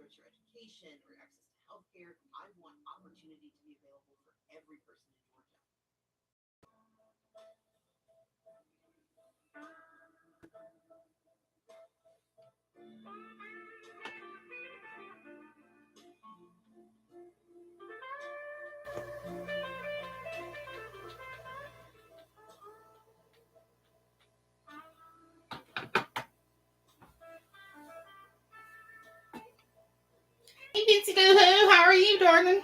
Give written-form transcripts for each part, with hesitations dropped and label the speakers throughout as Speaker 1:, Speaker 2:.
Speaker 1: whether it's your education or access to healthcare. I want opportunity to be available for every person in Georgia.
Speaker 2: Hey, Bitsy Boo Hoo, how are you, darling?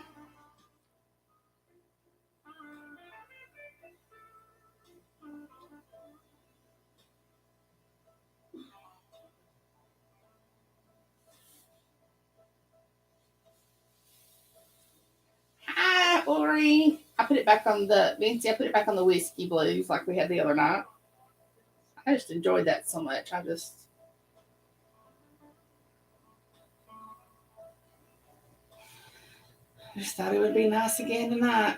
Speaker 2: Hi, Ori. I put it back on the Vincy. I put it back on the whiskey blues like we had the other night. I just enjoyed that so much. I just thought it would be nice again tonight.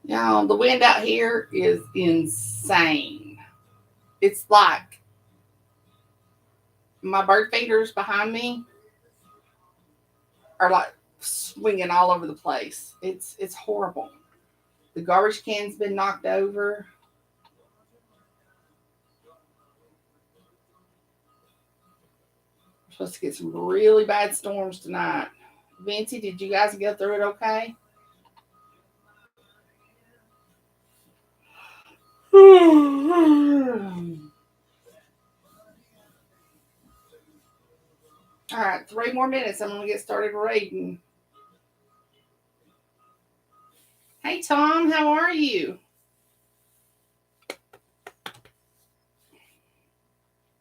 Speaker 2: Y'all, the wind out here is insane. It's like my bird feeders behind me are like swinging all over the place. It's horrible. The garbage can's been knocked over. We're supposed to get some really bad storms tonight. Vincy, did you guys get through it okay? All right, 3 more minutes. I'm gonna get started reading. Hey Tom, how are you?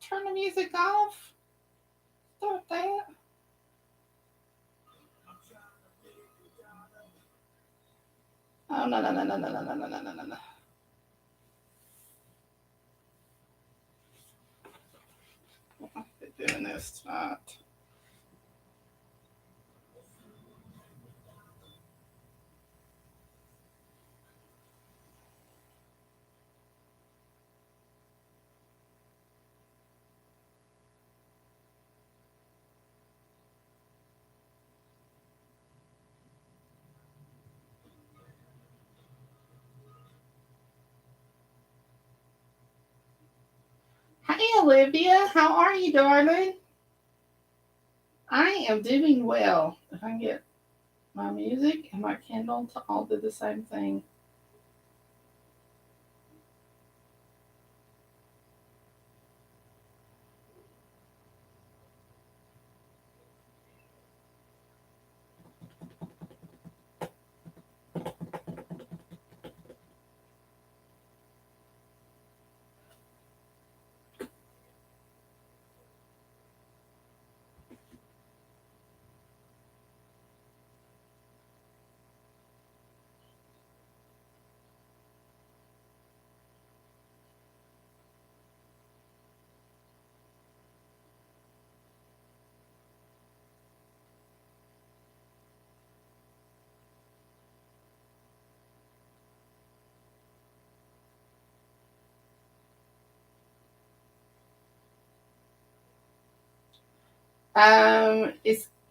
Speaker 2: Turn the music off. Stop that. Oh no. They're doing this tonight. Hey Olivia, how are you, darling? I am doing well. If I can get my music and my Kindle to all do the same thing.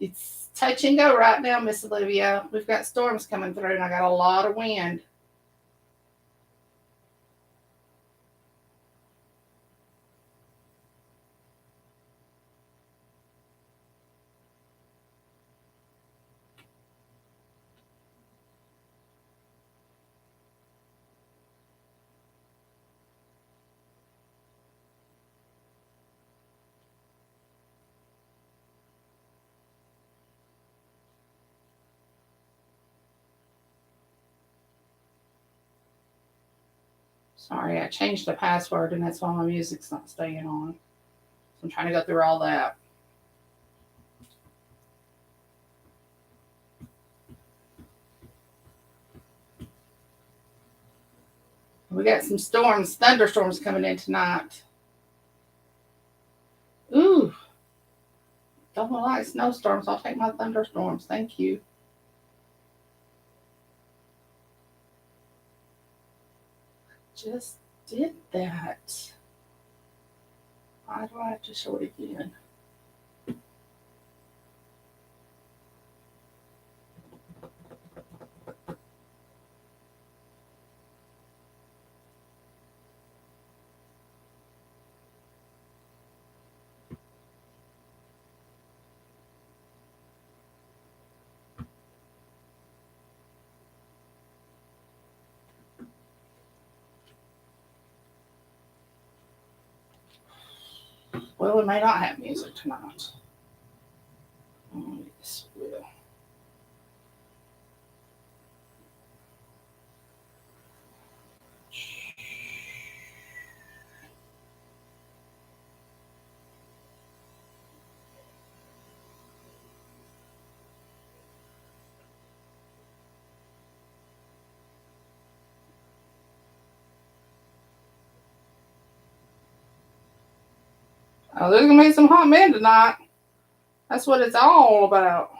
Speaker 2: It's touch and go right now, Miss Olivia. We've got storms coming through, and I got a lot of wind. Sorry, I changed the password, and that's why my music's not staying on. So I'm trying to go through all that. We got some storms, thunderstorms coming in tonight. Ooh, don't like snowstorms. I'll take my thunderstorms. Thank you. Just did that. Why do I have to show it again? Well, we may not have music tonight. Yes, we will. Oh, there's gonna be some hot men tonight. That's what it's all about.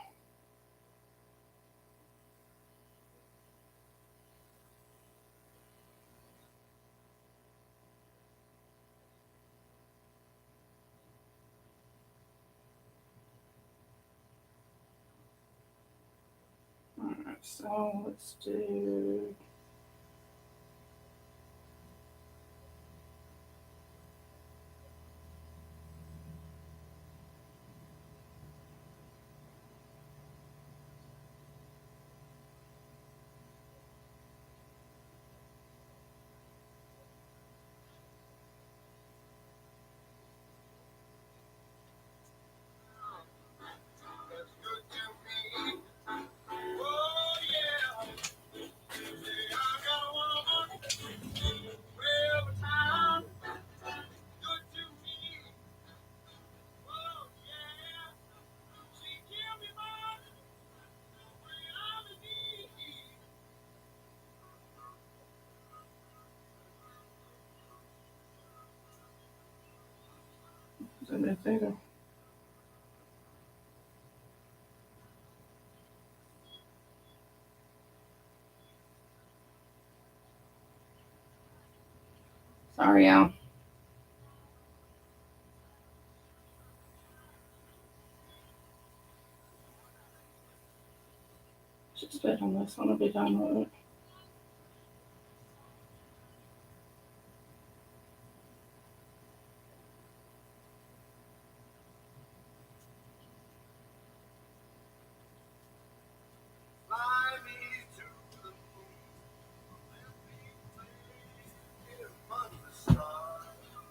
Speaker 2: Alright, so let's do. Sorry, y'all. Just bet on this one. I'll be done with it.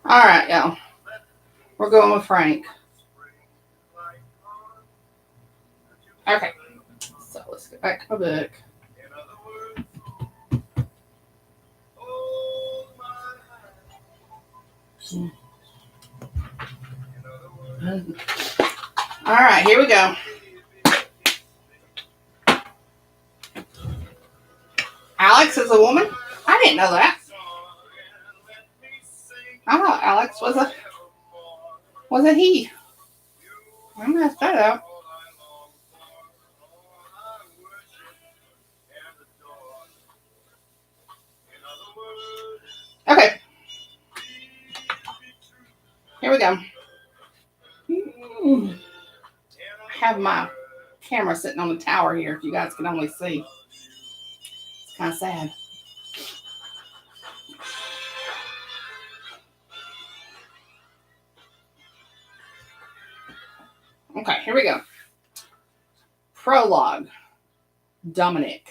Speaker 2: All right, y'all. We're going with Frank. Okay. So let's get back to my book. All right, here we go. Alex is a woman? I didn't know that. I thought Alex was a he. I'm gonna mess that up. Okay. Here we go. I have my camera sitting on the tower here. If you guys can only see, it's kind of sad. Okay, here we go. Prologue. Dominic.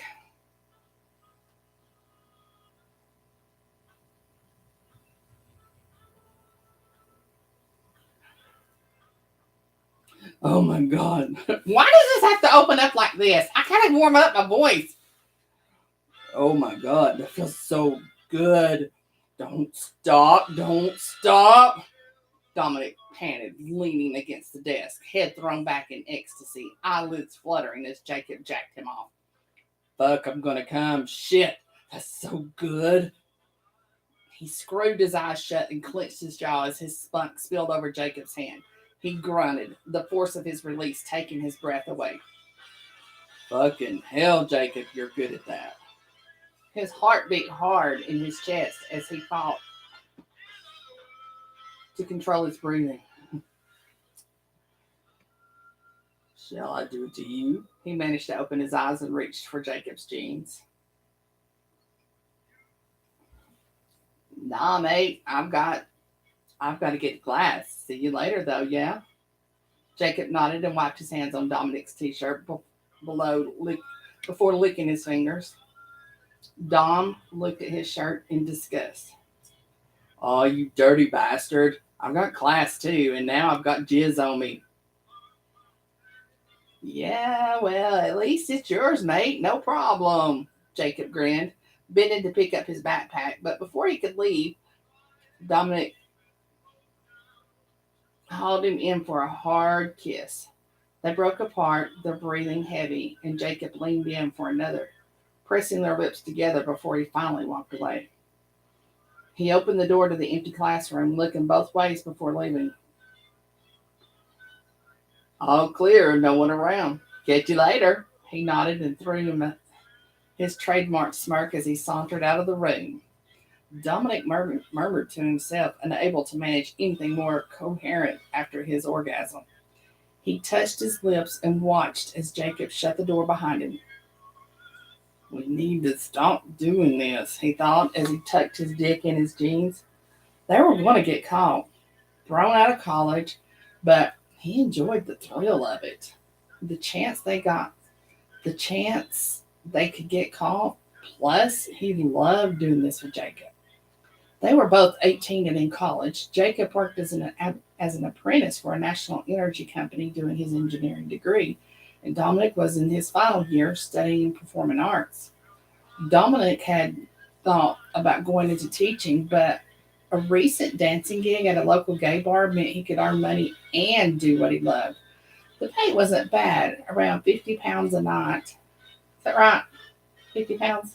Speaker 2: Oh my God. Why does this have to open up like this? I can't even warm up my voice. Oh my God. That feels so good. Don't stop. Don't stop. Dominic panted, leaning against the desk, head thrown back in ecstasy, eyelids fluttering as Jacob jacked him off. Fuck, I'm gonna come. Shit. That's so good. He screwed his eyes shut and clenched his jaw as his spunk spilled over Jacob's hand. He grunted, the force of his release taking his breath away. Fucking hell, Jacob, you're good at that. His heart beat hard in his chest as he fought to control his breathing. Shall I do it to you? He managed to open his eyes and reached for Jacob's jeans. Nah, mate, I've got to get to class. See you later, though, yeah? Jacob nodded and wiped his hands on Dominic's t-shirt before licking his fingers. Dom looked at his shirt in disgust. Oh, you dirty bastard. I've got class too, and now I've got jizz on me. Yeah, well, at least it's yours, mate. No problem. Jacob grinned, bending to pick up his backpack, but before he could leave, Dominic hauled him in for a hard kiss. They broke apart, their breathing heavy, and Jacob leaned in for another, pressing their lips together before he finally walked away. He opened the door to the empty classroom, looking both ways before leaving. All clear, no one around. Catch you later. He nodded and threw him his trademark smirk as he sauntered out of the room. Dominic murmured to himself, unable to manage anything more coherent after his orgasm. He touched his lips and watched as Jacob shut the door behind him. We need to stop doing this, he thought as he tucked his dick in his jeans. They were going to get caught, thrown out of college, but he enjoyed the thrill of it. The chance they could get caught, plus he loved doing this with Jacob. They were both 18 and in college. Jacob worked as an apprentice for a national energy company doing his engineering degree, and Dominic was in his final year studying performing arts. Dominic had thought about going into teaching, but a recent dancing gig at a local gay bar meant he could earn money and do what he loved. The pay wasn't bad, around £50 a night. Is that right? £50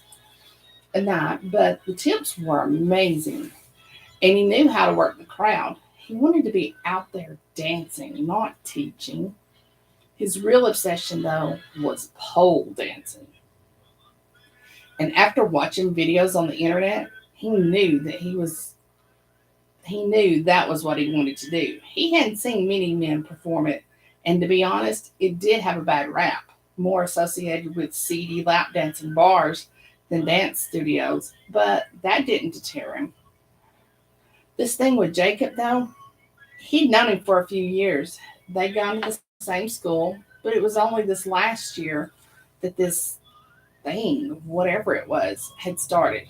Speaker 2: a night, but the tips were amazing. And he knew how to work the crowd. He wanted to be out there dancing, not teaching. His real obsession, though, was pole dancing. And after watching videos on the internet, he knew that was what he wanted to do. He hadn't seen many men perform it, and to be honest, it did have a bad rap, more associated with seedy lap dancing bars than dance studios, but that didn't deter him. This thing with Jacob, though, he'd known him for a few years. They'd gone to the same school, but it was only this last year that this thing, whatever it was, had started.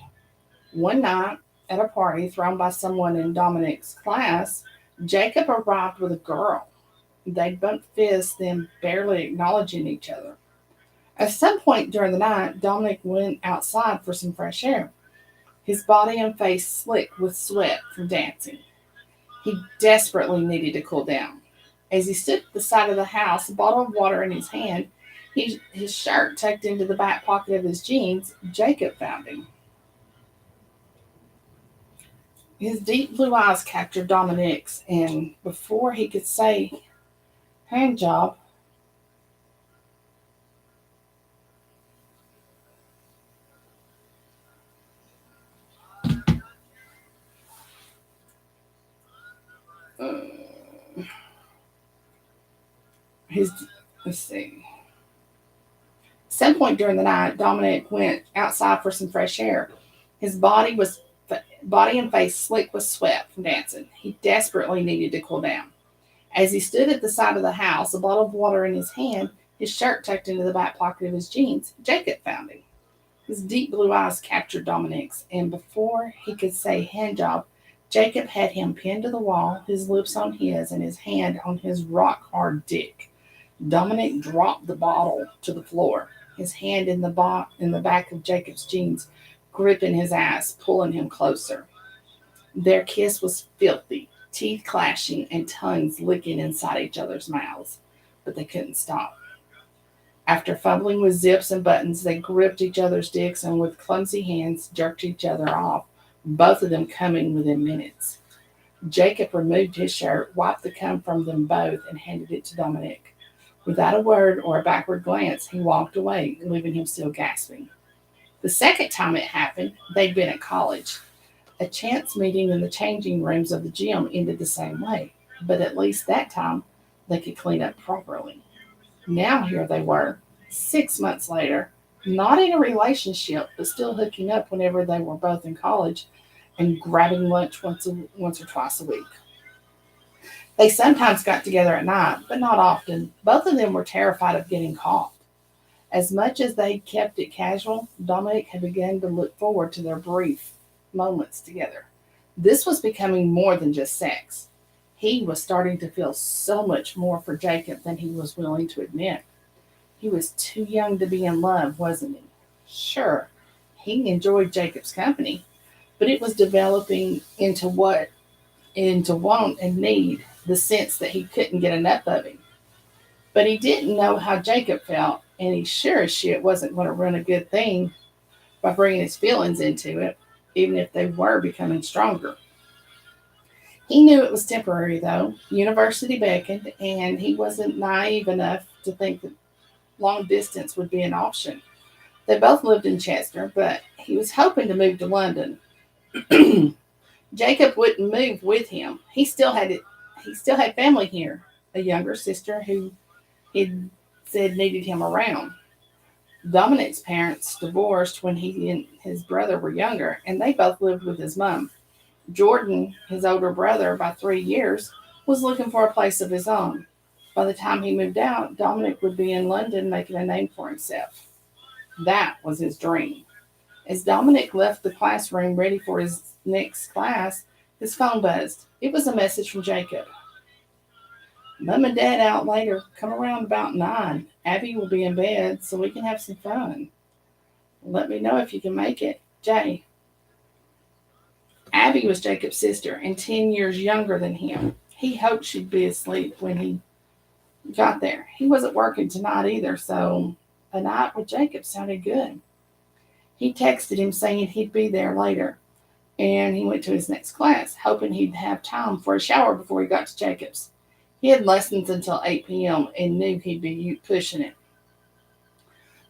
Speaker 2: One night at a party thrown by someone in Dominic's class, Jacob arrived with a girl. They bumped fists, then barely acknowledging each other. At some point during the night, Dominic went outside for some fresh air, his body and face slick with sweat from dancing. He desperately needed to cool down. As he stood at the side of the house, a bottle of water in his hand, his shirt tucked into the back pocket of his jeans, Jacob found him. His deep blue eyes captured Dominic's, and before he could say, hand job, his, let's see. Some point during the night, Dominic went outside for some fresh air. His body and face slick with sweat from dancing. He desperately needed to cool down. As he stood at the side of the house, a bottle of water in his hand, his shirt tucked into the back pocket of his jeans, Jacob found him. His deep blue eyes captured Dominic's, and before he could say hand job, Jacob had him pinned to the wall, his lips on his, and his hand on his rock hard dick. Dominic dropped the bottle to the floor, his hand in the back of Jacob's jeans, gripping his ass, pulling him closer. Their kiss was filthy, teeth clashing and tongues licking inside each other's mouths, but they couldn't stop. After fumbling with zips and buttons, they gripped each other's dicks and with clumsy hands jerked each other off, both of them coming within minutes. Jacob removed his shirt, wiped the cum from them both, and handed it to Dominic. Without a word or a backward glance, he walked away, leaving him still gasping. The second time it happened, they'd been at college. A chance meeting in the changing rooms of the gym ended the same way, but at least that time they could clean up properly. Now here they were, 6 months later, not in a relationship, but still hooking up whenever they were both in college and grabbing lunch once or twice a week. They sometimes got together at night, but not often. Both of them were terrified of getting caught. As much as they kept it casual, Dominic had begun to look forward to their brief moments together. This was becoming more than just sex. He was starting to feel so much more for Jacob than he was willing to admit. He was too young to be in love, wasn't he? Sure, he enjoyed Jacob's company, but it was developing into want and need, the sense that he couldn't get enough of him. But he didn't know how Jacob felt, and he sure as shit wasn't going to run a good thing by bringing his feelings into it, even if they were becoming stronger. He knew it was temporary, though. University beckoned, and he wasn't naive enough to think that long distance would be an option. They both lived in Chester, but he was hoping to move to London. Jacob wouldn't move with him. He still had family here, a younger sister who he said needed him around. Dominic's parents divorced when he and his brother were younger, and they both lived with his mom. Jordan, his older brother by 3 years, was looking for a place of his own. By the time he moved out, Dominic would be in London making a name for himself. That was his dream. As Dominic left the classroom ready for his next class, his phone buzzed. It was a message from Jacob. Mom and Dad out later. Come around about 9. Abby will be in bed so we can have some fun. Let me know if you can make it. Jay. Abby was Jacob's sister and 10 years younger than him. He hoped she'd be asleep when he got there. He wasn't working tonight either, so a night with Jacob sounded good. He texted him saying he'd be there later, and he went to his next class, hoping he'd have time for a shower before he got to Jacob's. He had lessons until 8 p.m. and knew he'd be pushing it.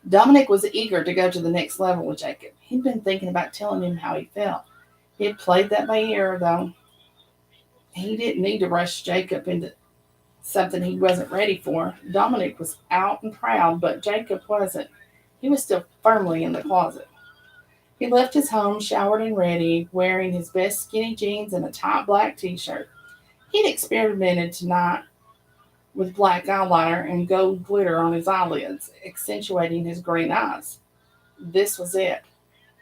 Speaker 2: Dominic was eager to go to the next level with Jacob. He'd been thinking about telling him how he felt. He had played that by ear, though. He didn't need to rush Jacob into something he wasn't ready for. Dominic was out and proud, but Jacob wasn't. He was still firmly in the closet. He left his home, showered and ready, wearing his best skinny jeans and a tight black t-shirt. He'd experimented tonight with black eyeliner and gold glitter on his eyelids, accentuating his green eyes. This was it.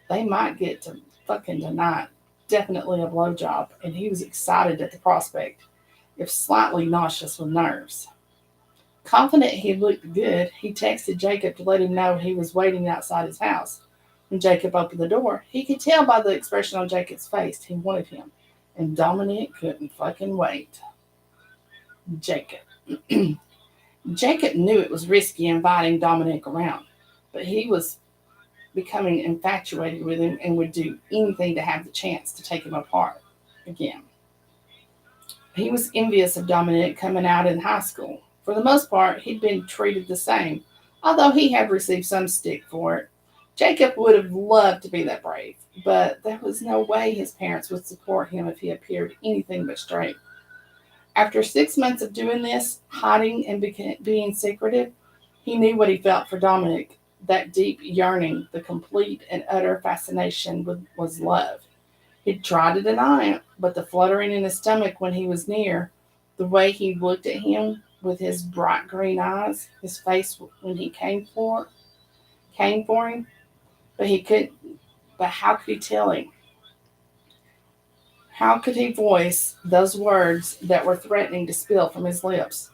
Speaker 2: They might get to fucking tonight. Definitely a blowjob, and he was excited at the prospect, if slightly nauseous with nerves. Confident he looked good, he texted Jacob to let him know he was waiting outside his house. When Jacob opened the door, he could tell by the expression on Jacob's face he wanted him, and Dominic couldn't fucking wait. Jacob. Jacob knew it was risky inviting Dominic around, but he was becoming infatuated with him and would do anything to have the chance to take him apart again. He was envious of Dominic coming out in high school. For the most part, he'd been treated the same, although he had received some stick for it. Jacob would have loved to be that brave, but there was no way his parents would support him if he appeared anything but straight. After 6 months of doing this, hiding and being secretive, he knew what he felt for Dominic that deep yearning, the complete and utter fascination was love. He'd tried to deny it, but the fluttering in his stomach when he was near, the way he looked at him with his bright green eyes, his face when he came for him, but he couldn't. But how could he tell him? How could he voice those words that were threatening to spill from his lips?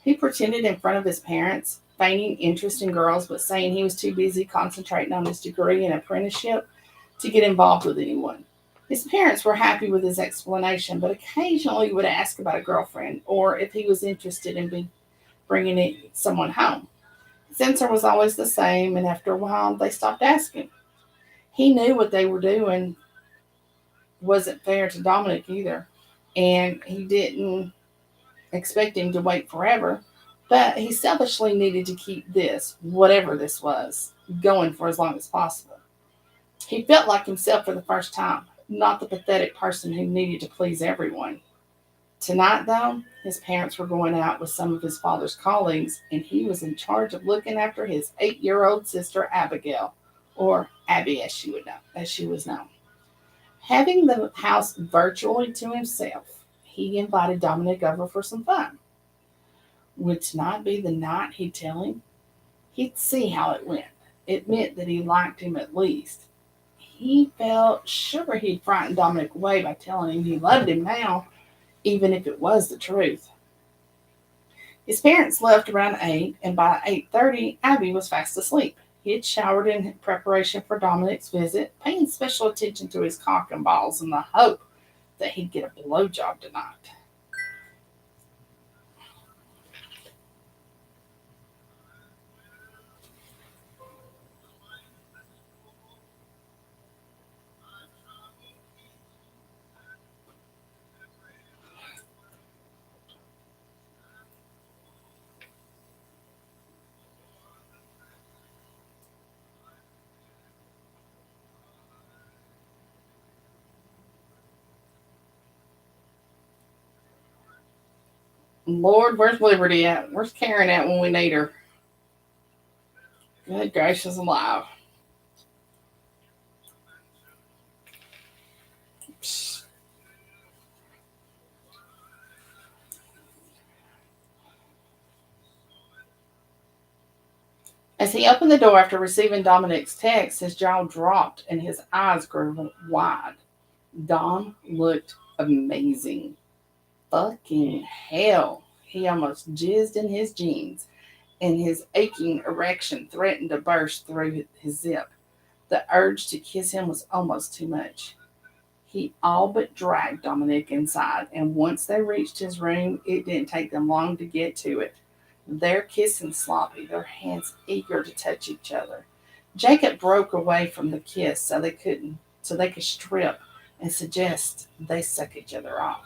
Speaker 2: He pretended in front of his parents, feigning interest in girls, but saying he was too busy concentrating on his degree and apprenticeship to get involved with anyone. His parents were happy with his explanation, but occasionally would ask about a girlfriend or if he was interested in bringing someone home. His answer was always the same, and after a while, they stopped asking. He knew what they were doing wasn't fair to Dominic either, and he didn't expect him to wait forever, but he selfishly needed to keep this, whatever this was, going for as long as possible. He felt like himself for the first time, not the pathetic person who needed to please everyone. Tonight, though, his parents were going out with some of his father's colleagues, and he was in charge of looking after his 8-year-old sister Abigail, or Abby as she was known. Having the house virtually to himself, he invited Dominic over for some fun. Would tonight be the night, he'd tell him? He'd see how it went. It meant that he liked him at least. He felt sure he'd frighten Dominic away by telling him he loved him now, even if it was the truth. His parents left around 8, and by 8:30, Abby was fast asleep. He had showered in preparation for Dominic's visit, paying special attention to his cock and balls in the hope that he'd get a blowjob tonight. Lord, where's Liberty at? Where's Karen at when we need her? Good gracious alive. As he opened the door after receiving Dominic's text, his jaw dropped and his eyes grew wide. Dom looked amazing. Fucking hell. He almost jizzed in his jeans, and his aching erection threatened to burst through his zip. The urge to kiss him was almost too much. He all but dragged Dominic inside, and once they reached his room, it didn't take them long to get to it. Their kissing sloppy, their hands eager to touch each other. Jacob broke away from the kiss so they could strip and suggest they suck each other off.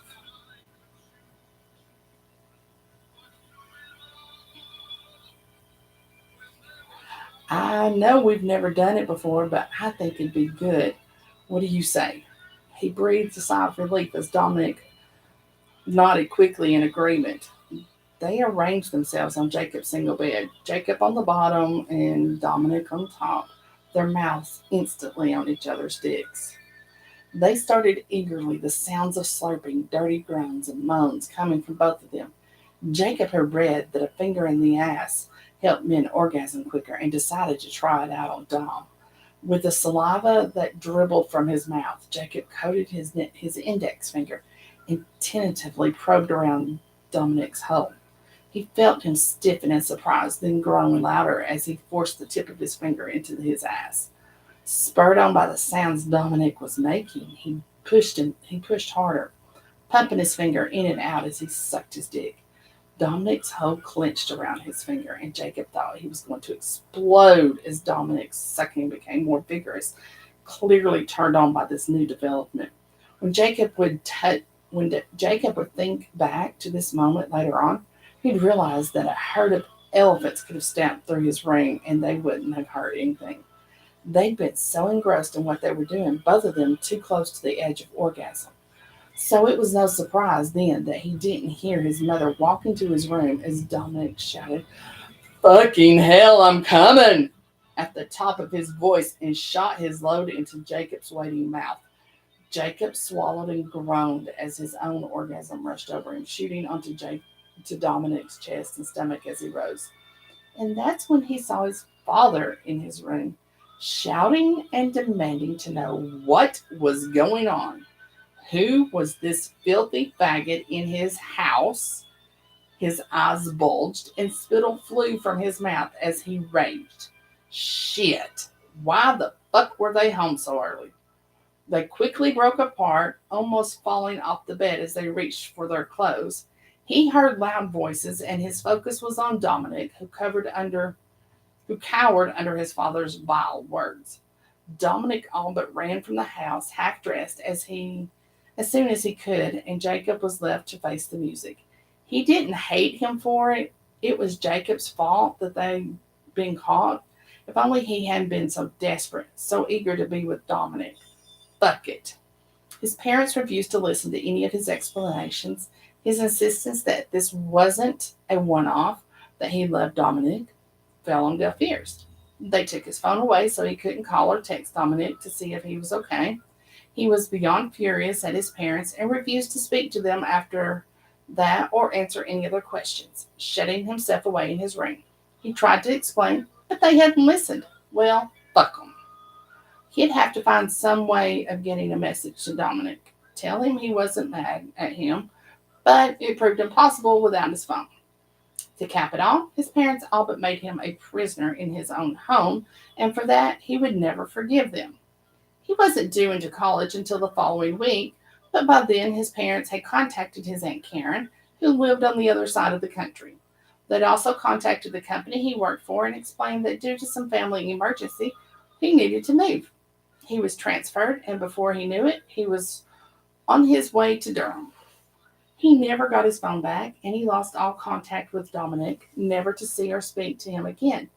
Speaker 2: I know we've never done it before, but I think it'd be good. What do you say? He breathed a sigh of relief as Dominic nodded quickly in agreement. They arranged themselves on Jacob's single bed, Jacob on the bottom and Dominic on top, their mouths instantly on each other's dicks. They started eagerly, the sounds of slurping, dirty groans, and moans coming from both of them. Jacob had read that a finger in the ass helped men orgasm quicker and decided to try it out on Dom. With the saliva that dribbled from his mouth, Jacob coated his index finger and tentatively probed around Dominic's hole. He felt him stiffen in surprise, then groan louder as he forced the tip of his finger into his ass. Spurred on by the sounds Dominic was making, he pushed harder, pumping his finger in and out as he sucked his dick. Dominic's hole clenched around his finger, and Jacob thought he was going to explode as Dominic's sucking became more vigorous, clearly turned on by this new development. When Jacob would think back to this moment later on, he'd realize that a herd of elephants could have stamped through his ring and they wouldn't have heard anything. They'd been so engrossed in what they were doing, both of them too close to the edge of orgasm. So it was no surprise then that he didn't hear his mother walk into his room as Dominic shouted, "Fucking hell, I'm coming!" at the top of his voice and shot his load into Jacob's waiting mouth. Jacob swallowed and groaned as his own orgasm rushed over him, shooting onto to Dominic's chest and stomach as he rose. And that's when he saw his father in his room, shouting and demanding to know what was going on. Who was this filthy faggot in his house? His eyes bulged and spittle flew from his mouth as he raged. Shit! Why the fuck were they home so early? They quickly broke apart, almost falling off the bed as they reached for their clothes. He heard loud voices, and his focus was on Dominic, who cowered under his father's vile words. Dominic all but ran from the house, half dressed as soon as he could, and Jacob was left to face the music. He didn't hate him for it. It was Jacob's fault that they'd been caught. If only he hadn't been so desperate, so eager to be with Dominic. Fuck it. His parents refused to listen to any of his explanations. His insistence that this wasn't a one off, that he loved Dominic, fell on deaf ears. They took his phone away so he couldn't call or text Dominic to see if he was okay. He was beyond furious at his parents and refused to speak to them after that or answer any of their questions, shutting himself away in his room. He tried to explain, but they hadn't listened. Well, fuck them. He'd have to find some way of getting a message to Dominic. Tell him he wasn't mad at him, but it proved impossible without his phone. To cap it off, his parents all but made him a prisoner in his own home, and for that he would never forgive them. He wasn't due into college until the following week, but by then his parents had contacted his Aunt Karen, who lived on the other side of the country. They'd also contacted the company he worked for and explained that due to some family emergency, he needed to move. He was transferred, and before he knew it, he was on his way to Durham. He never got his phone back, and he lost all contact with Dominic, never to see or speak to him again.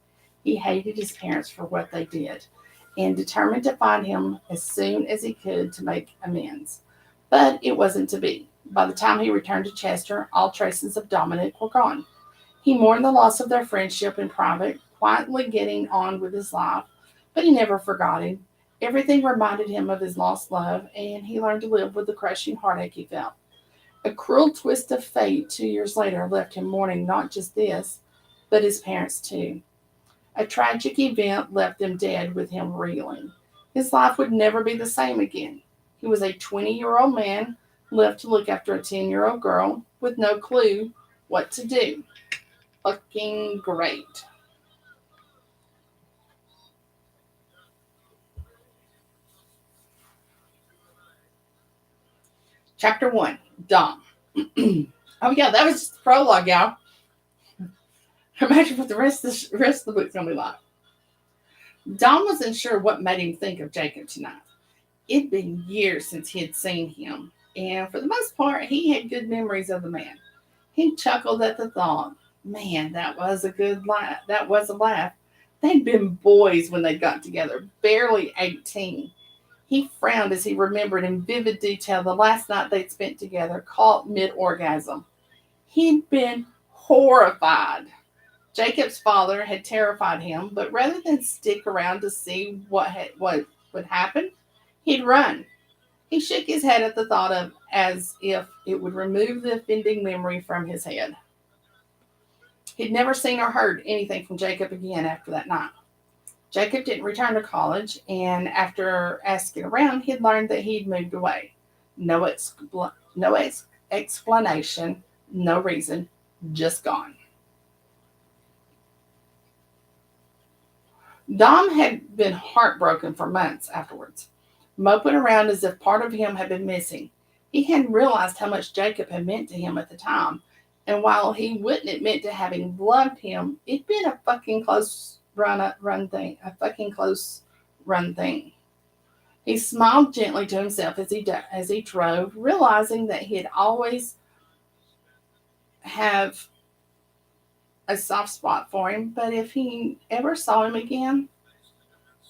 Speaker 2: He hated his parents for what they did, and determined to find him as soon as he could to make amends. But it wasn't to be. By the time he returned to Chester, all traces of Dominic were gone. He mourned the loss of their friendship in private, quietly getting on with his life, but he never forgot him. Everything reminded him of his lost love, and he learned to live with the crushing heartache he felt. A cruel twist of fate 2 years later left him mourning not just this, but his parents too. A tragic event left them dead with him reeling. His life would never be the same again. He was a 20-year-old man left to look after a 10-year-old girl with no clue what to do. Fucking great. Chapter 1, Dom. Oh, yeah, that was just the prologue, y'all. Imagine what the rest of the book's going to be like. Dom wasn't sure what made him think of Jacob tonight. It'd been years since he had seen him, and for the most part, he had good memories of the man. He chuckled at the thought. Man, that was a good laugh. That was a laugh. They'd been boys when they got together, barely 18. He frowned as he remembered in vivid detail the last night they'd spent together, caught mid-orgasm. He'd been horrified. Jacob's father had terrified him, but rather than stick around to see what would happen, he'd run. He shook his head at the thought of as if it would remove the offending memory from his head. He'd never seen or heard anything from Jacob again after that night. Jacob didn't return to college, and after asking around, he'd learned that he'd moved away. No explanation, no reason, just gone. Dom had been heartbroken for months afterwards, moping around as if part of him had been missing. He hadn't realized how much Jacob had meant to him at the time, and while he wouldn't admit to having loved him, it'd been a fucking close run thing. A fucking close run thing. He smiled gently to himself as he drove, realizing that he'd always have a soft spot for him, but if he ever saw him again,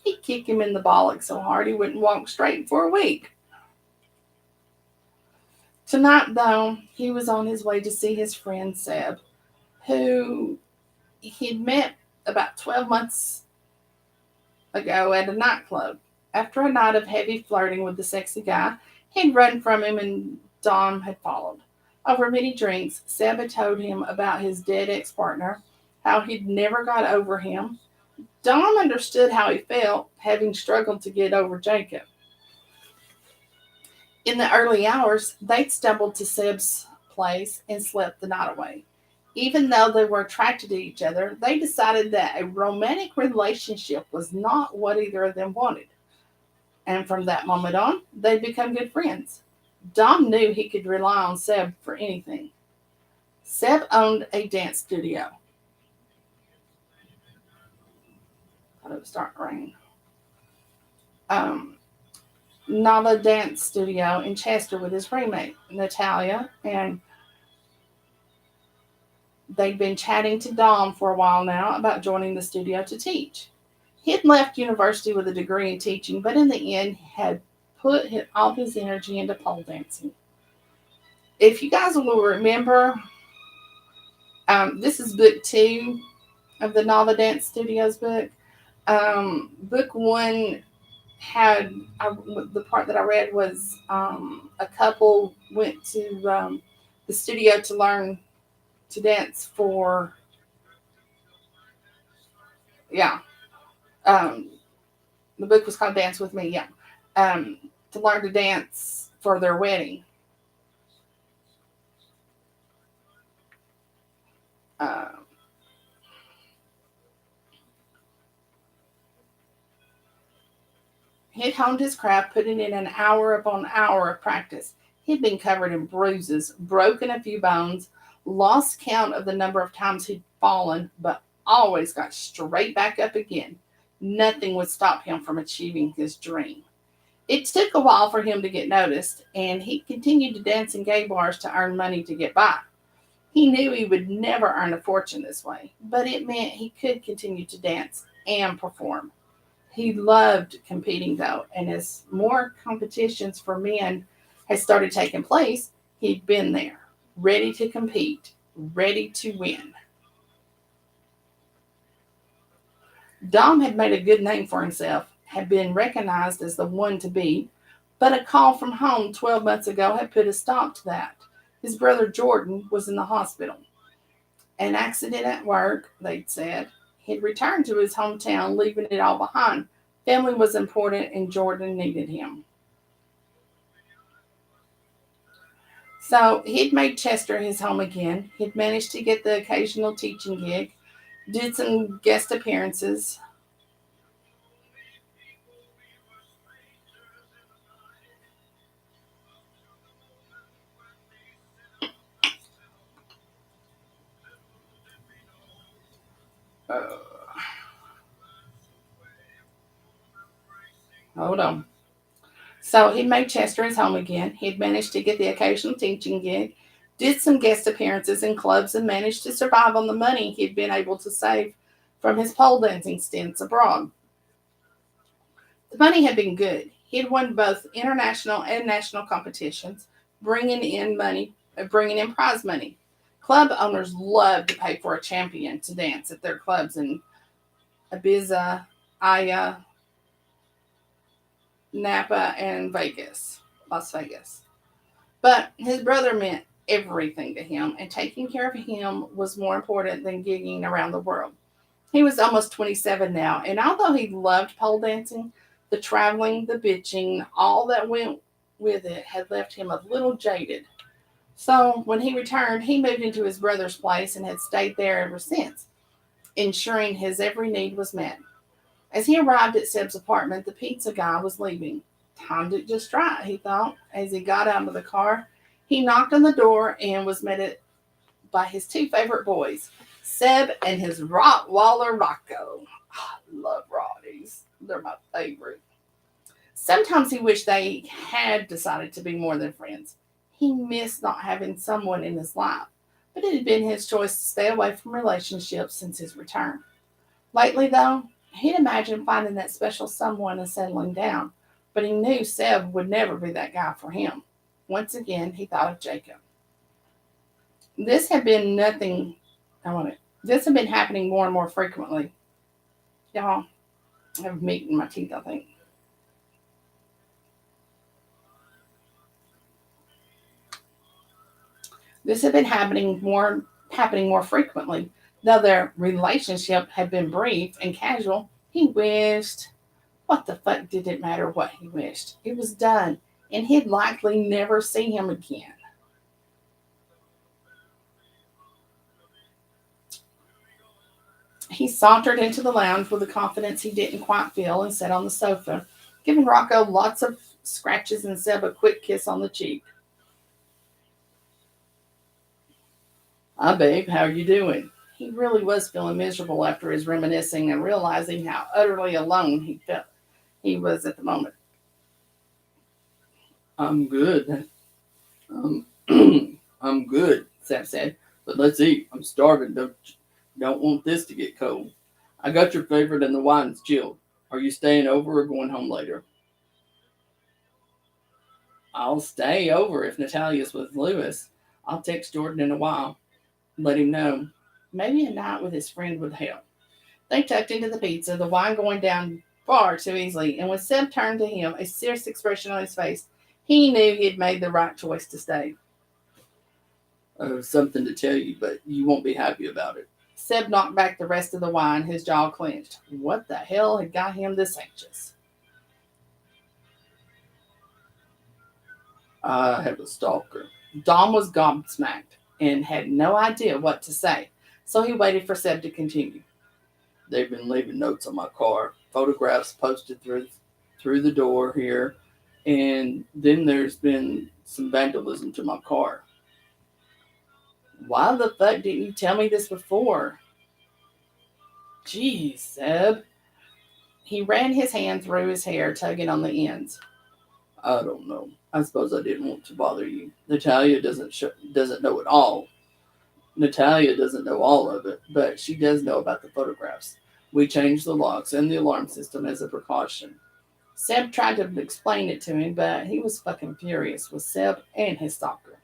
Speaker 2: he'd kick him in the bollock so hard he wouldn't walk straight for a week. Tonight, though, he was on his way to see his friend Seb, who he'd met about 12 months ago at a nightclub. After a night of heavy flirting with the sexy guy, he'd run from him and Dom had followed. Over many drinks, Seb had told him about his dead ex partner, how he'd never got over him. Dom understood how he felt, having struggled to get over Jacob. In the early hours, they'd stumbled to Seb's place and slept the night away. Even though they were attracted to each other, they decided that a romantic relationship was not what either of them wanted. And from that moment on, they'd become good friends. Dom knew he could rely on Seb for anything. Seb owned a dance studio. Thought it was starting to rain. Um, Nava Dance Studio in Chester with his roommate, Natalia, and they'd been chatting to Dom for a while now about joining the studio to teach. He'd left university with a degree in teaching, but in the end had put all his energy into pole dancing. If you guys will remember, this is book two of the Nava Dance Studios book. Book one had the part that I read was a couple went to the studio to learn to dance for, yeah, um, the book was called Dance with Me, yeah, um, to learn to dance for their wedding. Uh, he'd honed his craft, putting in an hour upon hour of practice. He'd been covered in bruises, broken a few bones, lost count of the number of times he'd fallen, but always got straight back up again. Nothing would stop him from achieving his dream. It took a while for him to get noticed, and he continued to dance in gay bars to earn money to get by. He knew he would never earn a fortune this way, but it meant he could continue to dance and perform. He loved competing though, and as more competitions for men had started taking place, he'd been there, ready to compete, ready to win. Dom had made a good name for himself, had been recognized as the one to beat, but a call from home 12 months ago had put a stop to that. His brother Jordan was in the hospital. An accident at work, they'd said. He'd returned to his hometown, leaving it all behind. Family was important, and Jordan needed him. So he'd made Chester his home again. He'd managed to get the occasional teaching gig, did some guest appearances. Uh, hold on. So he made Chester his home again. He'd managed to get the occasional teaching gig, did some guest appearances in clubs, and managed to survive on the money he'd been able to save from his pole dancing stints abroad. The money had been good. He'd won both international and national competitions, bringing in prize money. Club owners loved to pay for a champion to dance at their clubs in Ibiza, Aya, Napa, and Las Vegas. But his brother meant everything to him, and taking care of him was more important than gigging around the world. He was almost 27 now, and although he loved pole dancing, the traveling, the bitching, all that went with it had left him a little jaded. So when he returned, he moved into his brother's place and had stayed there ever since, ensuring his every need was met. As he arrived at Seb's apartment, the pizza guy was leaving. Timed it just right, he thought. As he got out of the car, he knocked on the door and was met by his two favorite boys, Seb and his Rottweiler Rocco. I love Rotties. They're my favorite. Sometimes he wished they had decided to be more than friends. He missed not having someone in his life, but it had been his choice to stay away from relationships since his return. Lately, though, he'd imagined finding that special someone and settling down, but he knew Seb would never be that guy for him. Once again, he thought of Jacob. This had been nothing. I want it. This had been happening more and more frequently, y'all. I have meat in my teeth, I think. This had been happening more frequently. Though their relationship had been brief and casual, he wished. What the fuck did it matter what he wished? It was done, and he'd likely never see him again. He sauntered into the lounge with a confidence he didn't quite feel and sat on the sofa, giving Rocco lots of scratches and Seb a quick kiss on the cheek. Hi, babe, how are you doing? He really was feeling miserable after his reminiscing and realizing how utterly alone he felt he was at the moment. I'm good. Um, I'm good, Seb said. But let's eat. I'm starving. Don't want this to get cold. I got your favorite and the wine's chilled. Are you staying over or going home later? I'll stay over if Natalia's with Lewis. I'll text Jordan in a while. Let him know. Maybe a night with his friend would help. They tucked into the pizza, the wine going down far too easily, and when Seb turned to him, a serious expression on his face, he knew he had made the right choice to stay. Something to tell you, but you won't be happy about it. Seb knocked back the rest of the wine, his jaw clenched. What the hell had got him this anxious? I have a stalker. Dom was gobsmacked and had no idea what to say, so he waited for Seb to continue. They've been leaving notes on my car, photographs posted through the door here, and then there's been some vandalism to my car. Why the fuck didn't you tell me this before? Geez, Seb. He ran his hand through his hair, tugging on the ends. I don't know. I suppose I didn't want to bother you. Doesn't know it all. Natalia doesn't know all of it, but she does know about the photographs. We changed the locks and the alarm system as a precaution. Seb tried to explain it to him, but he was fucking furious with Seb and his stalker.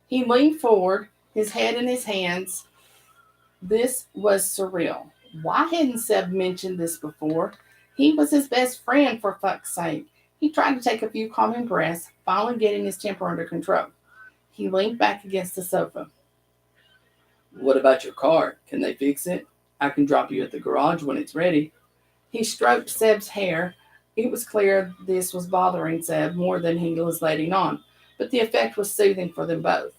Speaker 2: He leaned forward, his head in his hands. This was surreal. Why hadn't Seb mentioned this before? He was his best friend, for fuck's sake. He tried to take a few calming breaths, finally getting his temper under control. He leaned back against the sofa. What about your car? Can they fix it? I can drop you at the garage when it's ready. He stroked Seb's hair. It was clear this was bothering Seb more than he was letting on, but the effect was soothing for them both.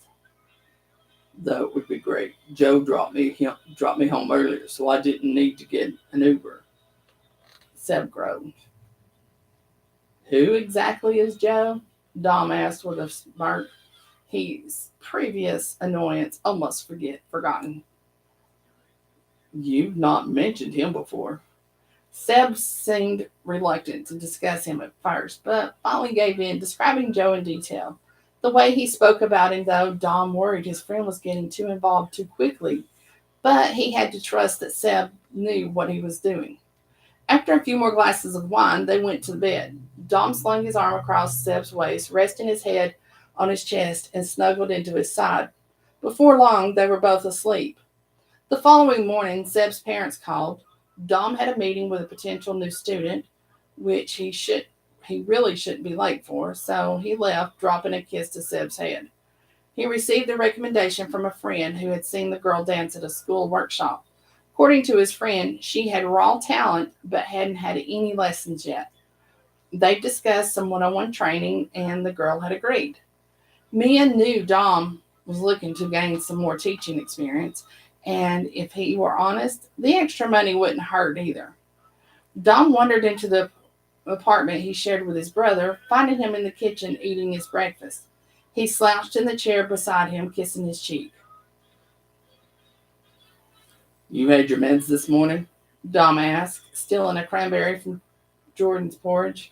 Speaker 2: That would be great. Joe dropped me home earlier, so I didn't need to get an Uber. Seb groaned. Who exactly is Joe? Dom asked with a smirk. His previous annoyance almost forgotten. You've not mentioned him before. Seb seemed reluctant to discuss him at first, but finally gave in, describing Joe in detail. The way he spoke about him, though, Dom worried his friend was getting too involved too quickly, but he had to trust that Seb knew what he was doing. After a few more glasses of wine, they went to bed. Dom slung his arm across Seb's waist, resting his head on his chest, and snuggled into his side. Before long, they were both asleep. The following morning, Seb's parents called. Dom had a meeting with a potential new student, which he really shouldn't be late for, so he left, dropping a kiss to Seb's head. He received a recommendation from a friend who had seen the girl dance at a school workshop. According to his friend, she had raw talent but hadn't had any lessons yet. They discussed some one-on-one training, and the girl had agreed. Mia knew Dom was looking to gain some more teaching experience, and if he were honest, the extra money wouldn't hurt either. Dom wandered into the apartment he shared with his brother, finding him in the kitchen eating his breakfast. He slouched in the chair beside him, kissing his cheek. You made your meds this morning? Dom asked, stealing a cranberry from Jordan's porridge.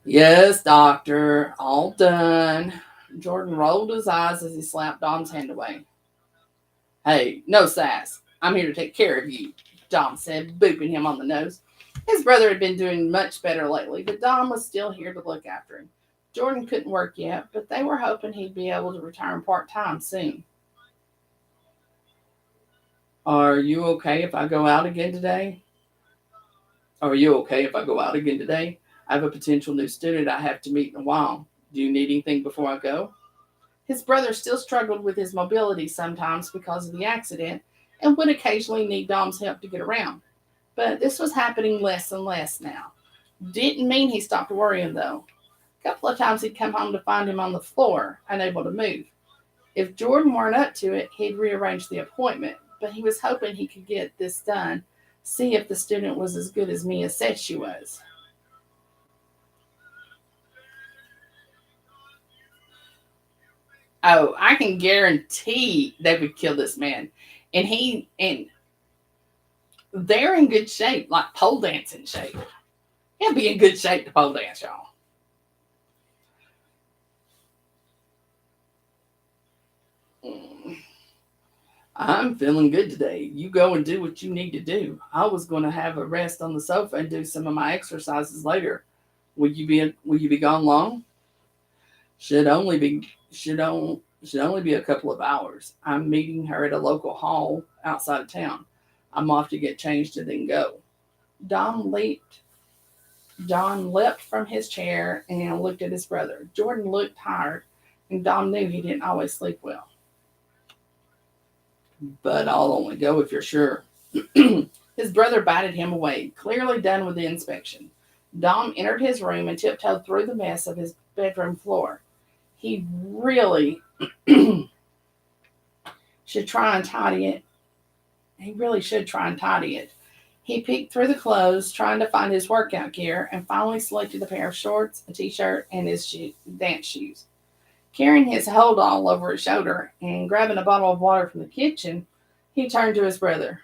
Speaker 2: Yes, doctor, all done. Jordan rolled his eyes as he slapped Dom's hand away. Hey, no sass. I'm here to take care of you, Dom said, booping him on the nose. His brother had been doing much better lately, but Dom was still here to look after him. Jordan couldn't work yet, but they were hoping he'd be able to return part-time soon. Are you okay if I go out again today? Are you okay if I go out again today? I have a potential new student I have to meet in a while. Do you need anything before I go? His brother still struggled with his mobility sometimes because of the accident and would occasionally need Dom's help to get around. But this was happening less and less now. Didn't mean he stopped worrying though. A couple of times he'd come home to find him on the floor, unable to move. If Jordan weren't up to it, he'd rearrange the appointment, but he was hoping he could get this done, see if the student was as good as Mia said she was. Oh, I can guarantee they would kill this man. And they're in good shape, like pole dancing shape. He'll be in good shape to pole dance, y'all. Mm. I'm feeling good today. You go and do what you need to do. I was going to have a rest on the sofa and do some of my exercises later. Will you be gone long? Should only be should only be a couple of hours. I'm meeting her at a local hall outside of town. I'm off to get changed and then go. Dom leaped John leapt from his chair and looked at his brother. Jordan looked tired, and Dom knew he didn't always sleep well. But I'll only go if you're sure. His brother batted him away, clearly done with the inspection. Dom entered his room and tiptoed through the mess of his bedroom floor. He really should try and tidy it. He really should try and tidy it. He peeked through the clothes, trying to find his workout gear, and finally selected a pair of shorts, a t-shirt, and his dance shoes. Carrying his hold all over his shoulder and grabbing a bottle of water from the kitchen, he turned to his brother.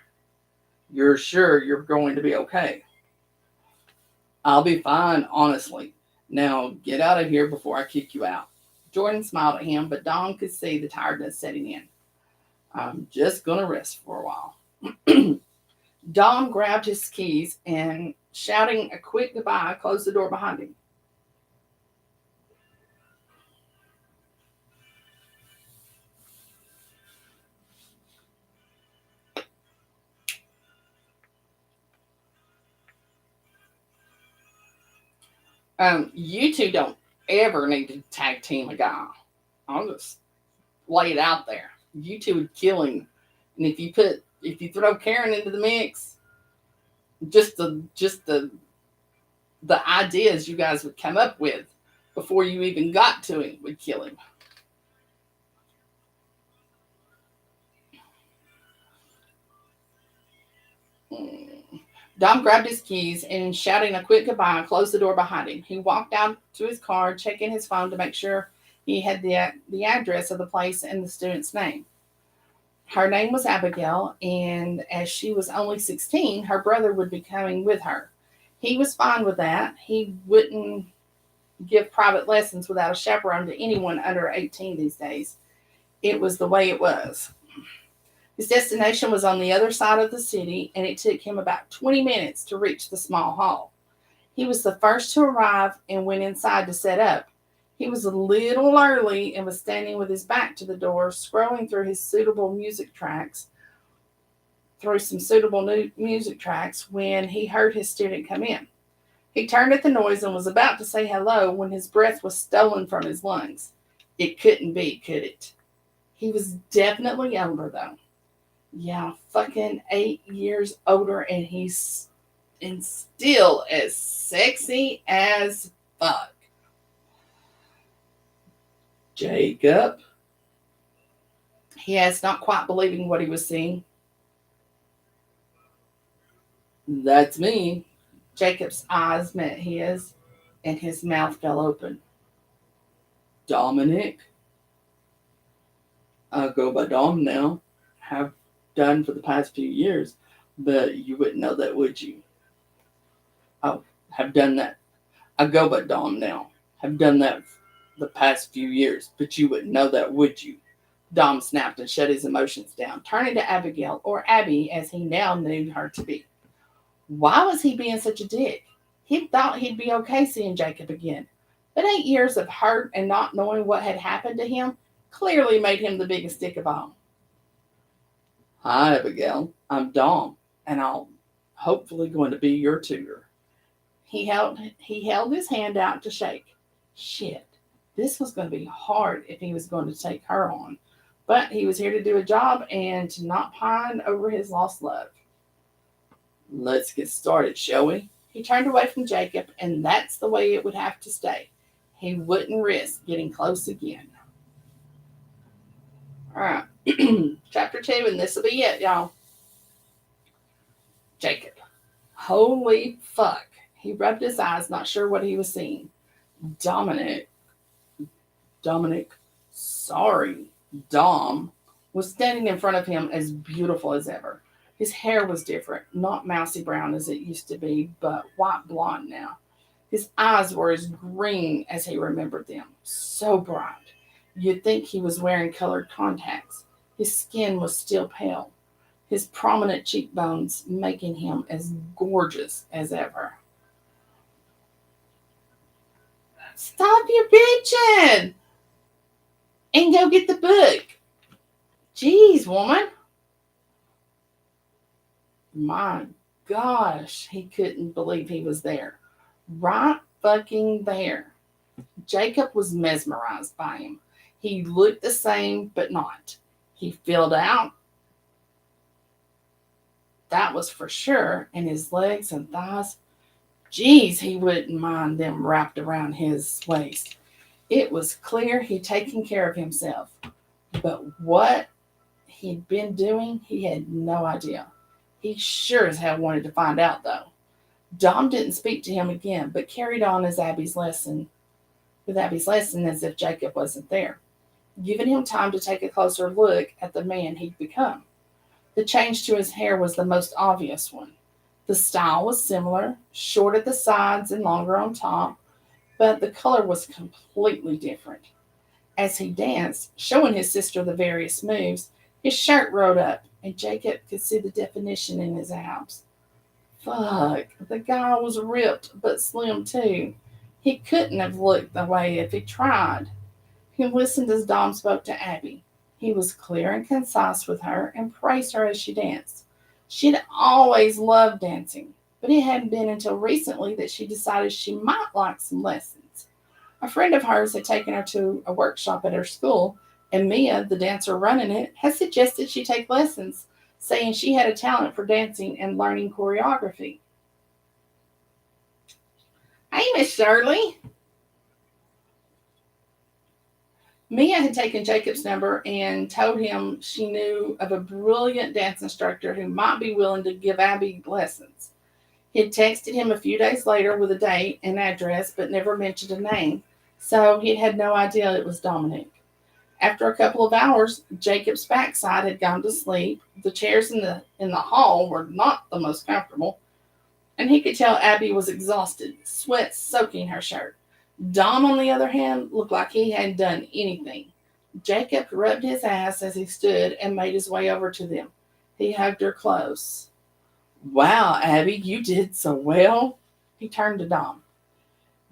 Speaker 2: You're sure you're going to be okay? I'll be fine, honestly. Now get out of here before I kick you out. Jordan smiled at him, but Don could see the tiredness setting in. I'm just going to rest for a while. Dom grabbed his keys and, shouting a quick goodbye, closed the door behind him. You two don't ever need to tag team a guy. I'll just lay it out there. You two would kill him. And if you throw Karen into the mix, just the ideas you guys would come up with before you even got to him would kill him. Dom grabbed his keys and, shouting a quick goodbye, closed the door behind him. He walked out to his car, checking his phone to make sure he had the address of the place and the student's name. Her name was Abigail, and as she was only 16, her brother would be coming with her. He was fine with that. He wouldn't give private lessons without a chaperone to anyone under 18 these days. It was the way it was. His destination was on the other side of the city, and it took him about 20 minutes to reach the small hall. He was the first to arrive and went inside to set up. He was a little early and was standing with his back to the door, scrolling through some suitable new music tracks when he heard his student come in. He turned at the noise and was about to say hello when his breath was stolen from his lungs. It couldn't be, could it? He was definitely older, though. Yeah, fucking 8 years older, and he's still as sexy as fuck. Jacob. He asked, not quite believing what he was seeing. That's me. Jacob's eyes met his, and his mouth fell open. Dominic? I go by Dom now. Have done for the past few years, but you wouldn't know that, would you? Oh, have done that. I go by Dom now. Have done that the past few years, but you wouldn't know that, would you? Dom snapped and shut his emotions down, turning to Abigail, or Abby as he now knew her to be. Why was he being such a dick? He thought he'd be okay seeing Jacob again, but 8 years of hurt and not knowing what had happened to him clearly made him the biggest dick of all. Hi, Abigail. I'm Dom, and I'm hopefully going to be your tutor. He held his hand out to shake. Shit. This was going to be hard if he was going to take her on. But he was here to do a job and to not pine over his lost love. Let's get started, shall we? He turned away from Jacob, and that's the way it would have to stay. He wouldn't risk getting close again. All right. Chapter 2, and this will be it, y'all. Jacob. Holy fuck. He rubbed his eyes, not sure what he was seeing. Dominic, Dominic, sorry, Dom, was standing in front of him as beautiful as ever. His hair was different, not mousy brown as it used to be, but white blonde now. His eyes were as green as he remembered them, so bright. You'd think he was wearing colored contacts. His skin was still pale, his prominent cheekbones making him as gorgeous as ever. Stop your bitching and go get the book. Jeez, woman. My gosh, he couldn't believe he was there. Right fucking there. Jacob was mesmerized by him. He looked the same, but not. He filled out, that was for sure, and his legs and thighs. Geez, he wouldn't mind them wrapped around his waist. It was clear he'd taken care of himself. But what he'd been doing, he had no idea. He sure as hell wanted to find out, though. Dom didn't speak to him again, but carried on with Abby's lesson as if Jacob wasn't there, giving him time to take a closer look at the man he'd become. The change to his hair was the most obvious one. The style was similar, short at the sides and longer on top, but the color was completely different. As he danced, showing his sister the various moves, his shirt rolled up, and Jacob could see the definition in his abs. Fuck, the guy was ripped but slim too. He couldn't have looked that way if he tried. He listened as Dom spoke to Abby. He was clear and concise with her and praised her as she danced. She'd always loved dancing, but it hadn't been until recently that she decided she might like some lessons. A friend of hers had taken her to a workshop at her school, and Mia, the dancer running it, had suggested she take lessons, saying she had a talent for dancing and learning choreography. Hey, Miss Shirley. Mia had taken Jacob's number and told him she knew of a brilliant dance instructor who might be willing to give Abby lessons. He had texted him a few days later with a date and address, but never mentioned a name, so he had no idea it was Dominic. After a couple of hours, Jacob's backside had gone to sleep. The chairs in the hall were not the most comfortable, and he could tell Abby was exhausted, sweat soaking her shirt. Dom, on the other hand, looked like he hadn't done anything. Jacob rubbed his ass as he stood and made his way over to them. He hugged her close. Wow, Abby, you did so well. He turned to Dom.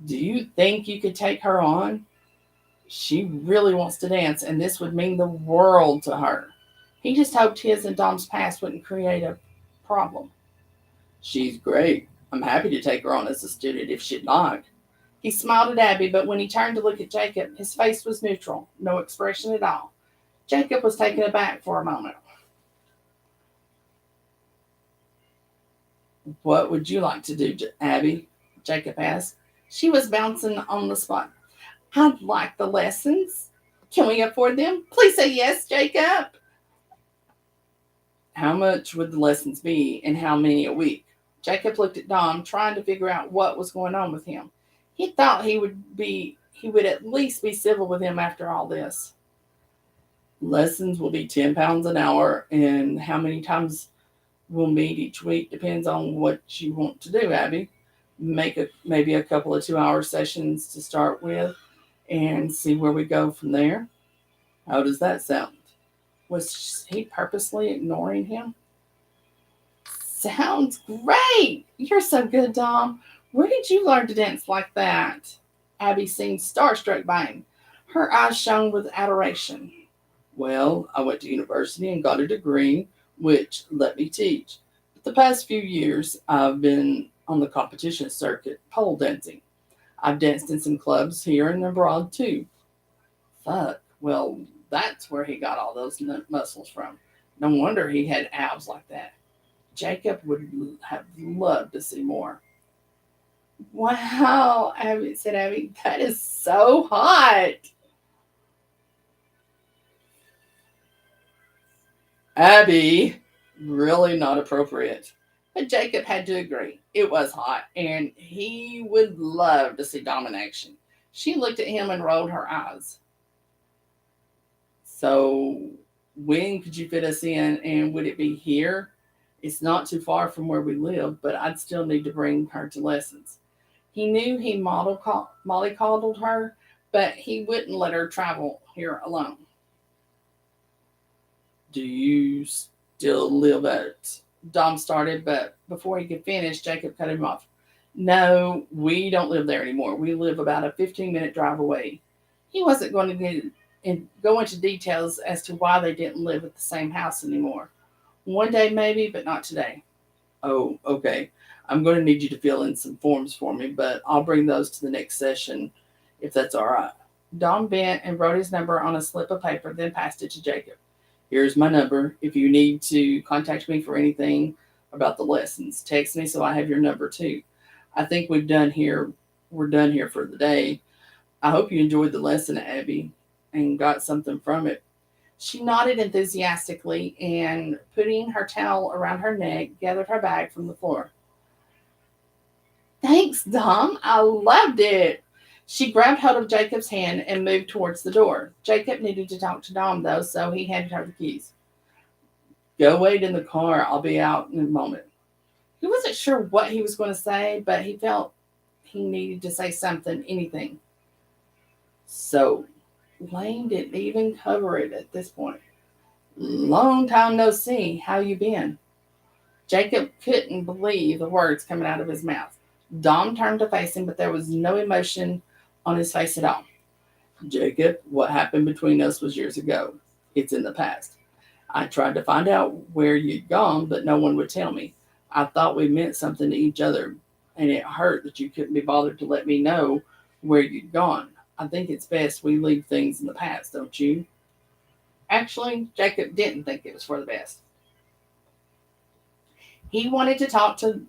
Speaker 2: Do you think you could take her on? She really wants to dance, and this would mean the world to her. He just hoped his and Dom's past wouldn't create a problem. She's great. I'm happy to take her on as a student if she'd like. He smiled at Abby, but when he turned to look at Jacob, his face was neutral, no expression at all. Jacob was taken aback for a moment. What would you like to do, Abby? Jacob asked. She was bouncing on the spot. I'd like the lessons. Can we afford them? Please say yes, Jacob. How much would the lessons be and how many a week? Jacob looked at Dom, trying to figure out what was going on with him. He thought he would at least be civil with him after all this. Lessons will be £10 an hour, and how many times we'll meet each week depends on what you want to do, Abby. Maybe a couple of 2-hour sessions to start with and see where we go from there. How does that sound? Was he purposely ignoring him? Sounds great. You're so good, Dom. Where did you learn to dance like that? Abby seemed starstruck by him. Her eyes shone with adoration. Well, I went to university and got a degree, which let me teach. But the past few years, I've been on the competition circuit, pole dancing. I've danced in some clubs here and abroad too. Fuck. Well, that's where he got all those muscles from. No wonder he had abs like that. Jacob would have loved to see more. Wow, Abby said, Abby, that is so hot. Abby, really not appropriate. But Jacob had to agree. It was hot, and he would love to see domination. She looked at him and rolled her eyes. So, when could you fit us in, and would it be here? It's not too far from where we live, but I'd still need to bring her to lessons. He knew he mollycoddled her, but he wouldn't let her travel here alone. Do you still live at? Dom started, but before he could finish, Jacob cut him off. No, we don't live there anymore. We live about a 15-minute drive away. He wasn't going to go into details as to why they didn't live at the same house anymore. One day, maybe, but not today. Oh, okay. I'm going to need you to fill in some forms for me, but I'll bring those to the next session if that's all right. Dom bent and wrote his number on a slip of paper, then passed it to Jacob. Here's my number. If you need to contact me for anything about the lessons, text me so I have your number too. I think we're done here for the day. I hope you enjoyed the lesson, Abby, and got something from it. She nodded enthusiastically and, putting her towel around her neck, gathered her bag from the floor. Thanks, Dom. I loved it. She grabbed hold of Jacob's hand and moved towards the door. Jacob needed to talk to Dom, though, so he handed her the keys. Go wait in the car. I'll be out in a moment. He wasn't sure what he was going to say, but he felt he needed to say something, anything. So, Lane didn't even cover it at this point. Long time no see. How you been? Jacob couldn't believe the words coming out of his mouth. Dom turned to face him, but there was no emotion on his face at all. Jacob, what happened between us was years ago. It's in the past. I tried to find out where you'd gone, but no one would tell me. I thought we meant something to each other, and it hurt that you couldn't be bothered to let me know where you'd gone. I think it's best we leave things in the past, don't you? Actually, Jacob didn't think it was for the best. He wanted to talk to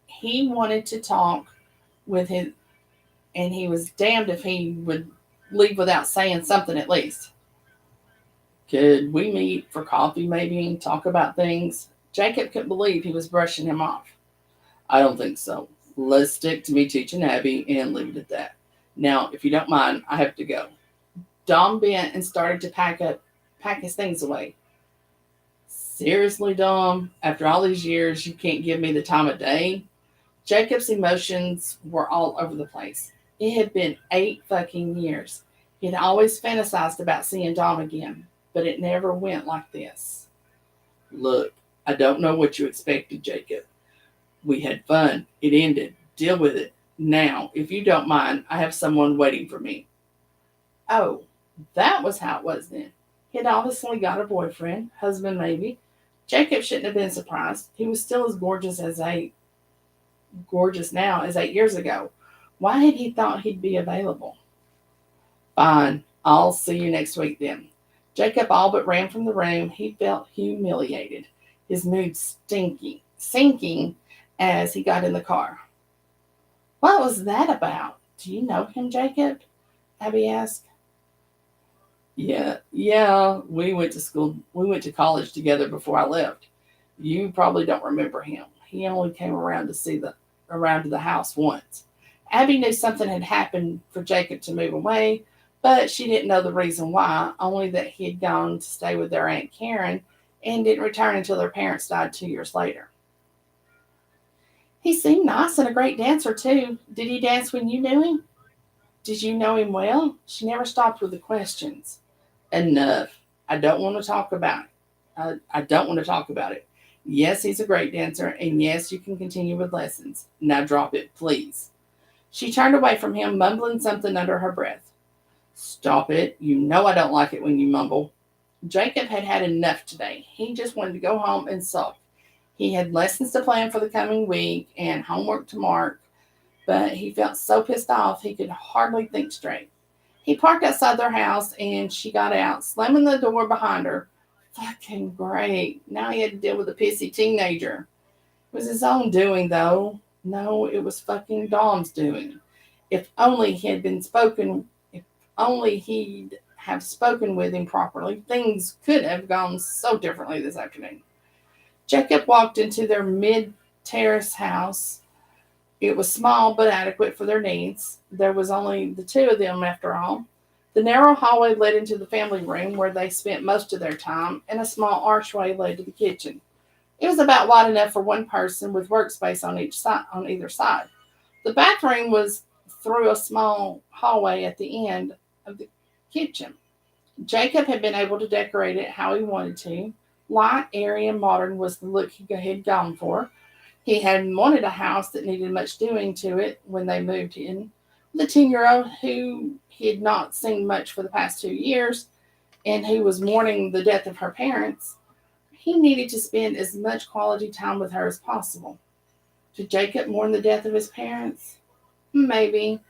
Speaker 2: he wanted to talk with his, and he was damned if he would leave without saying something at least. Could we meet for coffee maybe and talk about things? Jacob couldn't believe he was brushing him off. I don't think so. Let's stick to me teaching Abby and leave it at that. Now, if you don't mind, I have to go. Dom bent and started to pack his things away. Seriously, Dom, after all these years, you can't give me the time of day? Jacob's emotions were all over the place. It had been 8 fucking years. He had always fantasized about seeing Dom again, but it never went like this. Look, I don't know what you expected, Jacob. We had fun. It ended. Deal with it. Now, if you don't mind, I have someone waiting for me. Oh, that was how it was then. He had obviously got a boyfriend, husband maybe. Jacob shouldn't have been surprised. He was still as gorgeous now as 8 years ago. Why had he thought he'd be available? Fine. I'll see you next week then. Jacob all but ran from the room. He felt humiliated, his mood sinking as he got in the car. What was that about? Do you know him, Jacob? Abby asked. Yeah, we went to college together before I left. You probably don't remember him. He only came around to the house once. Abby knew something had happened for Jacob to move away, but she didn't know the reason why, only that he had gone to stay with their Aunt Karen and didn't return until their parents died 2 years later. He seemed nice and a great dancer, too. Did he dance when you knew him? Did you know him well? She never stopped with the questions. Enough. I don't want to talk about it. I don't want to talk about it. Yes, he's a great dancer, and yes, you can continue with lessons. Now drop it, please. She turned away from him, mumbling something under her breath. Stop it. You know I don't like it when you mumble. Jacob had had enough today. He just wanted to go home and sulk. He had lessons to plan for the coming week and homework to mark, but he felt so pissed off he could hardly think straight. He parked outside their house and she got out, slamming the door behind her. Fucking great. Now he had to deal with a pissy teenager. It was his own doing, though. No, it was fucking Dom's doing. If only he had been spoken, if only he'd have spoken with him properly, things could have gone so differently this afternoon. Jacob walked into their mid terrace house. It was small but adequate for their needs. There was only the two of them after all. The narrow hallway led into the family room where they spent most of their time, and a small archway led to the kitchen. It was about wide enough for one person with workspace on either side. The bathroom was through a small hallway at the end of the kitchen. Jacob had been able to decorate it how he wanted to. Light, airy, and modern was the look he had gone for. He had wanted a house that needed much doing to it when they moved in. The 10-year-old, who he had not seen much for the past 2 years, and who was mourning the death of her parents, he needed to spend as much quality time with her as possible. Did Jacob mourn the death of his parents? Maybe,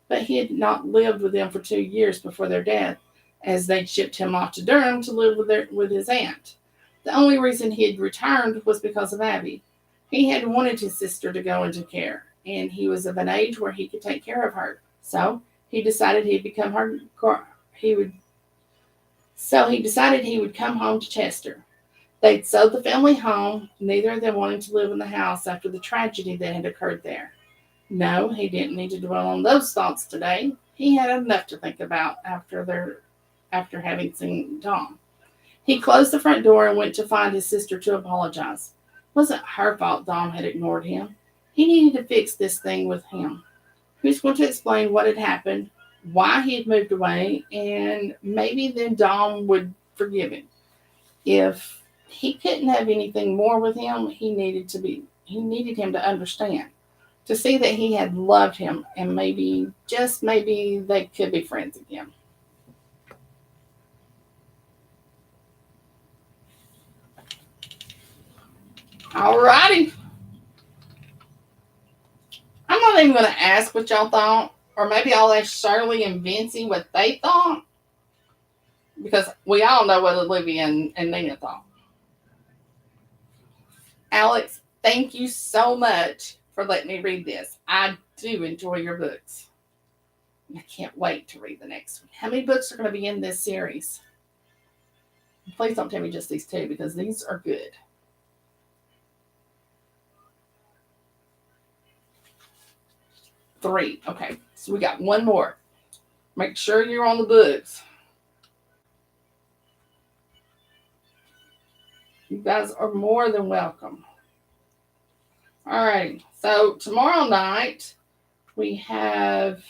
Speaker 2: but he had not lived with them for 2 years before their death, as they'd shipped him off to Durham to live with his aunt. The only reason he had returned was because of Abby. He had wanted his sister to go into care, and he was of an age where he could take care of her. So he decided he'd become her. He would. So he decided he would come home to Chester. They'd sold the family home, neither of them wanting to live in the house after the tragedy that had occurred there. No, he didn't need to dwell on those thoughts today. He had enough to think about after having seen Tom. He closed the front door and went to find his sister to apologize. It wasn't her fault Dom had ignored him. He needed to fix this thing with him. He was going to explain what had happened, why he had moved away, and maybe then Dom would forgive him. If he couldn't have anything more with him, he needed him to understand, to see that he had loved him, and maybe, just maybe, they could be friends again. Alrighty. I'm not even going to ask what y'all thought, or maybe I'll ask Shirley and Vincy what they thought, because we all know what Olivia and Nina thought. Alex, thank you so much for letting me read this. I do enjoy your books. I can't wait to read the next one. How many books are going to be in this series? Please don't tell me just these two, because these are good. Three. Okay, so we got one more. Make sure you're on the books. You guys are more than welcome. All right, so tomorrow night we have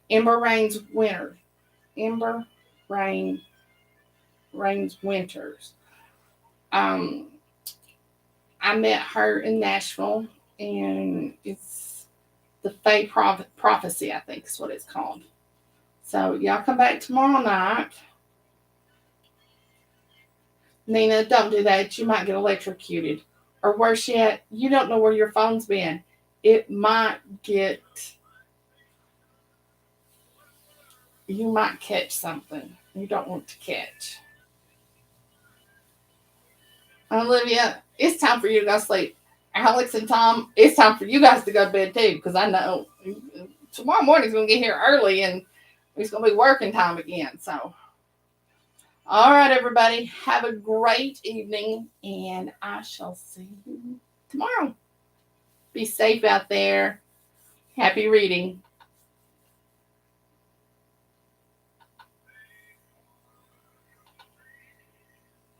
Speaker 2: Ember Rain's Winter. Ember Rain's Winters. I met her in Nashville, and it's the Fae Prophecy, I think is what it's called. So y'all come back tomorrow night. Nina, don't do that. You might get electrocuted. Or worse yet, you don't know where your phone's been. You might catch something you don't want to catch. Olivia, it's time for you to go sleep. Alex and Tom, it's time for you guys to go to bed too, because I know tomorrow morning's going to get here early and it's going to be working time again. So, all right, everybody, have a great evening, and I shall see you tomorrow. Be safe out there. Happy reading.